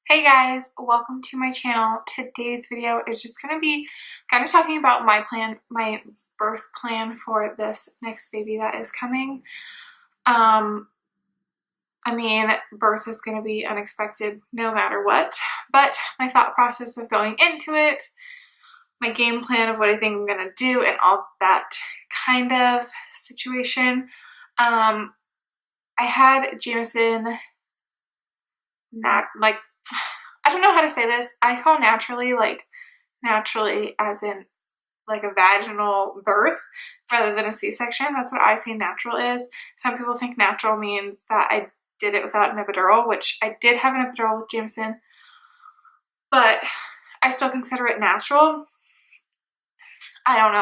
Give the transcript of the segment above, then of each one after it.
Hey guys, welcome to my channel. Today's video is just going to be kind of talking about my birth plan for this next baby that is coming. I mean, birth is going to be unexpected no matter what, but my thought process of going into it, my game plan of what I think I'm going to do and all that kind of situation. I had Jameson I don't know how to say this. I call naturally as in like a vaginal birth rather than a C-section. That's what I say natural is. Some people think natural means that I did it without an epidural, which I did have an epidural with Jameson, but I still consider it natural. I don't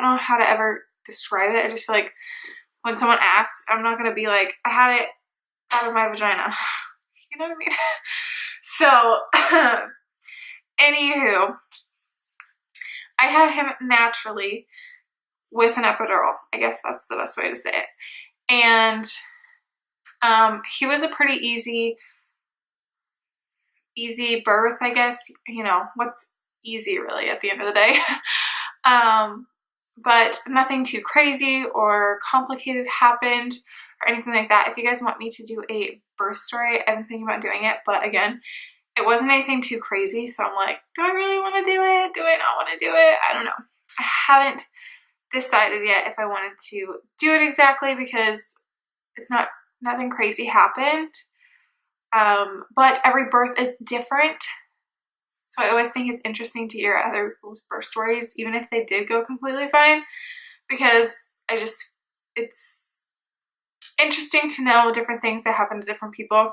know how to ever describe it. I just feel like when someone asks, I'm not going to be like, I had it out of my vagina. You know what I mean? So, anywho, I had him naturally with an epidural. I guess that's the best way to say it. And he was a pretty easy birth, I guess. You know, what's easy really at the end of the day. But nothing too crazy or complicated happened or anything like that. If you guys want me to do a birth story, I've been thinking about doing it, but again, it wasn't anything too crazy, so I'm like, do I really want to do it? Do I not want to do it? I don't know. I haven't decided yet if I wanted to do it exactly because it's nothing crazy happened. But every birth is different. So I always think it's interesting to hear other people's birth stories, even if they did go completely fine, because it's interesting to know different things that happen to different people.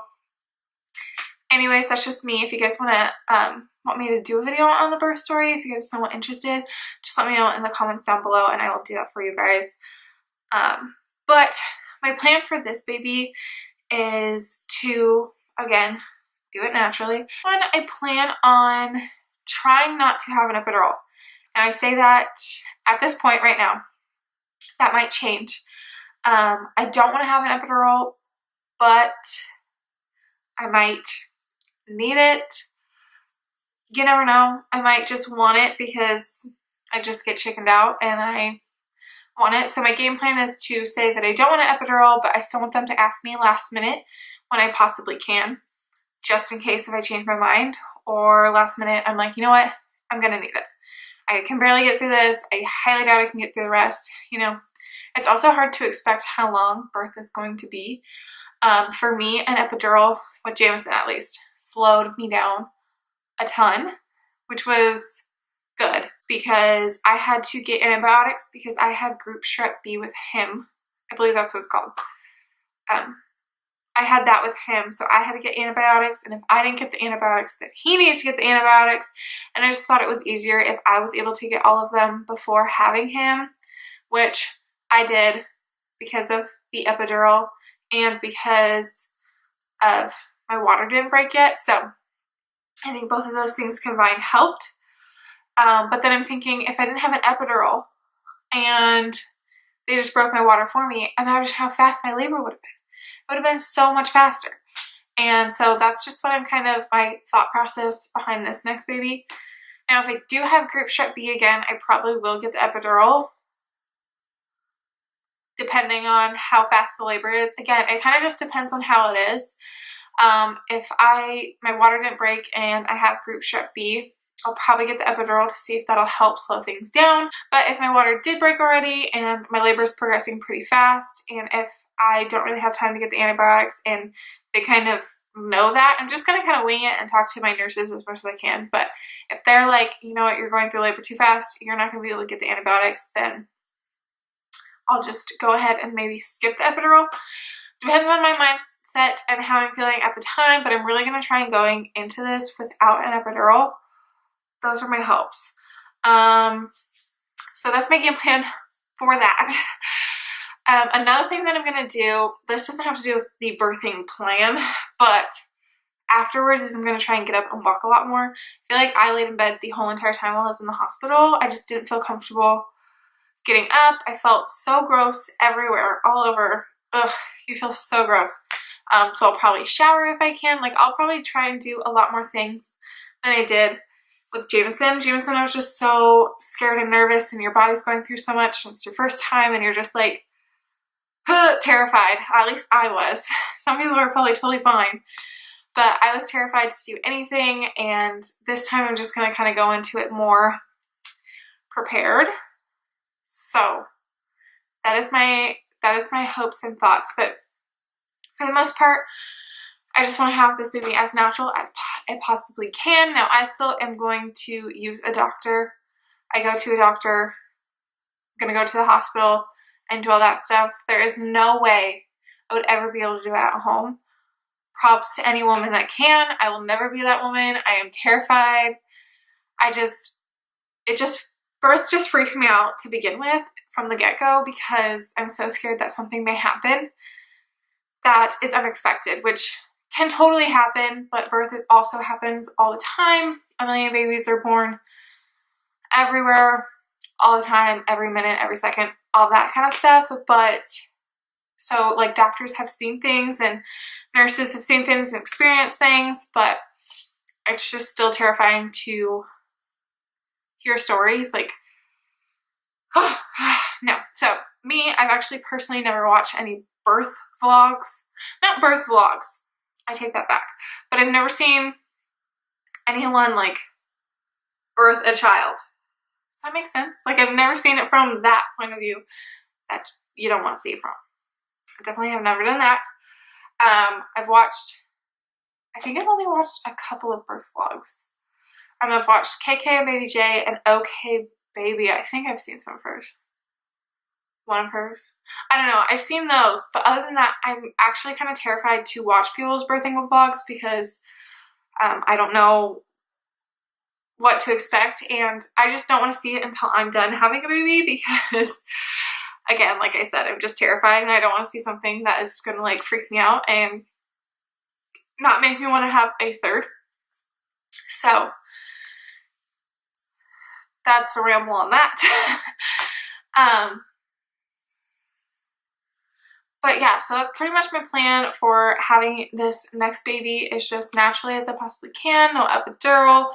Anyways, that's just me. If you guys want me to do a video on the birth story, if you guys are somewhat interested, just let me know in the comments down below and I will do that for you guys. But my plan for this baby is to, again, do it naturally. One, I plan on trying not to have an epidural. And I say that at this point right now. That might change. I don't want to have an epidural, but I might need it. You never know. I might just want it because I just get chickened out and I want it. So my game plan is to say that I don't want an epidural, but I still want them to ask me last minute when I possibly can, just in case if I change my mind, or last minute I'm like, you know what, I'm gonna need it. I can barely get through this. I highly doubt I can get through the rest. You know, it's also hard to expect how long birth is going to be. For me, an epidural, with Jameson at least, slowed me down a ton, which was good because I had to get antibiotics because I had group strep B with him. I believe that's what it's called. I had that with him, so I had to get antibiotics, and if I didn't get the antibiotics, then he needed to get the antibiotics, and I just thought it was easier if I was able to get all of them before having him, which I did because of the epidural and because of my water didn't break yet. So I think both of those things combined helped. But then I'm thinking, if I didn't have an epidural and they just broke my water for me, imagine how fast my labor would have been. It would have been so much faster. And so that's just what my thought process behind this next baby. Now, if I do have group strep B again, I probably will get the epidural, depending on how fast the labor is. Again, it kind of just depends on how it is. If my water didn't break and I have group strep B, I'll probably get the epidural to see if that'll help slow things down. But if my water did break already and my labor is progressing pretty fast, and if I don't really have time to get the antibiotics and they kind of know that, I'm just going to kind of wing it and talk to my nurses as much as I can. But if they're like, you know what, you're going through labor too fast, you're not going to be able to get the antibiotics, then I'll just go ahead and maybe skip the epidural. Depends on my mindset and how I'm feeling at the time, but I'm really going to try and going into this without an epidural. Those are my hopes. So that's my game plan for that. Another thing that I'm going to do, this doesn't have to do with the birthing plan, but afterwards is I'm going to try and get up and walk a lot more. I feel like I laid in bed the whole entire time while I was in the hospital. I just didn't feel comfortable getting up. I felt so gross everywhere, all over. Ugh, you feel so gross. So I'll probably shower if I can. Like, I'll probably try and do a lot more things than I did with Jameson. Jameson, I was just so scared and nervous, and your body's going through so much, and it's your first time, and you're just like terrified. At least I was. Some people are probably totally fine, but I was terrified to do anything, and this time I'm just gonna kind of go into it more prepared. So that is my hopes and thoughts. But for the most part, I just want to have this baby as natural as I possibly can. Now, I still am going to use a doctor. I go to a doctor. I'm gonna go to the hospital and do all that stuff. There is no way I would ever be able to do it at home. Props to any woman that can. I will never be that woman. I am terrified. Birth just freaks me out to begin with from the get-go, because I'm so scared that something may happen that is unexpected, which can totally happen, but birth also happens all the time. A million babies are born everywhere, all the time, every minute, every second, all that kind of stuff. But so like doctors have seen things and nurses have seen things and experienced things, but it's just still terrifying to hear stories like, oh, no. So me, I've actually personally never watched any birth vlogs. Not birth vlogs, I take that back. But I've never seen anyone like birth a child. Does that make sense? Like, I've never seen it from that point of view that you don't want to see it from. I definitely have never done that. I think I've only watched a couple of birth vlogs. I've watched KK and Baby J and OK Baby. I think I've seen some of hers. One of hers. I don't know. I've seen those. But other than that, I'm actually kind of terrified to watch people's birthing vlogs because I don't know what to expect. And I just don't want to see it until I'm done having a baby because, again, like I said, I'm just terrified. And I don't want to see something that is going to like freak me out and not make me want to have a third. So that's a ramble on that. But yeah, so that's pretty much my plan for having this next baby, is just naturally as I possibly can, no epidural.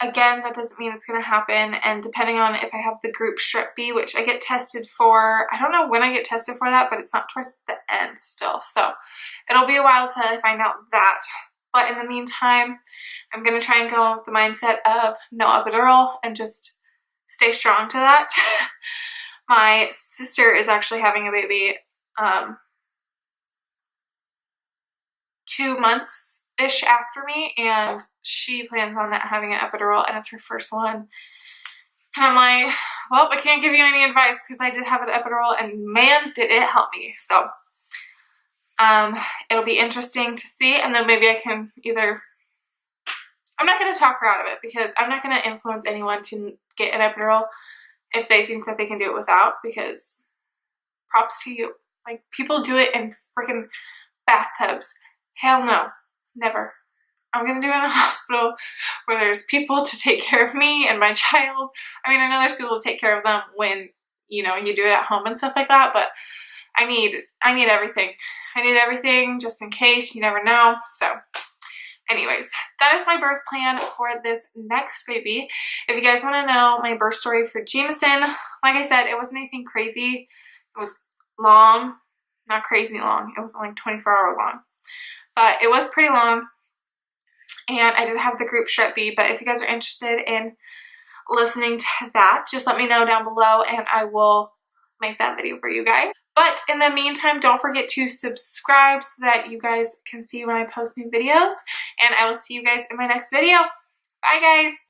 Again, that doesn't mean it's going to happen, and depending on if I have the group Strep B, which I get tested for, I don't know when I get tested for that, but it's not towards the end still, so it'll be a while till I find out that. But in the meantime, I'm going to try and go with the mindset of no epidural and just stay strong to that. My sister is actually having a baby 2 months-ish after me, and she plans on having an epidural, and it's her first one. And I'm like, well, I can't give you any advice because I did have an epidural, and man, did it help me. So it'll be interesting to see, and then maybe I can either... I'm not going to talk her out of it because I'm not going to influence anyone to get an epidural if they think that they can do it without, because props to you. Like, people do it in freaking bathtubs. Hell no. Never. I'm gonna do it in a hospital where there's people to take care of me and my child. I mean, I know there's people to take care of them when, you know, you do it at home and stuff like that, but I need everything. I need everything just in case. You never know. So anyways, that is my birth plan for this next baby. If you guys want to know my birth story for Jameson, like I said, it wasn't anything crazy. It was long, not crazy long. It was only 24-hour long, but it was pretty long. And I did have the group Strep B, but if you guys are interested in listening to that, just let me know down below and I will make that video for you guys. But in the meantime, don't forget to subscribe so that you guys can see when I post new videos. And I will see you guys in my next video. Bye, guys.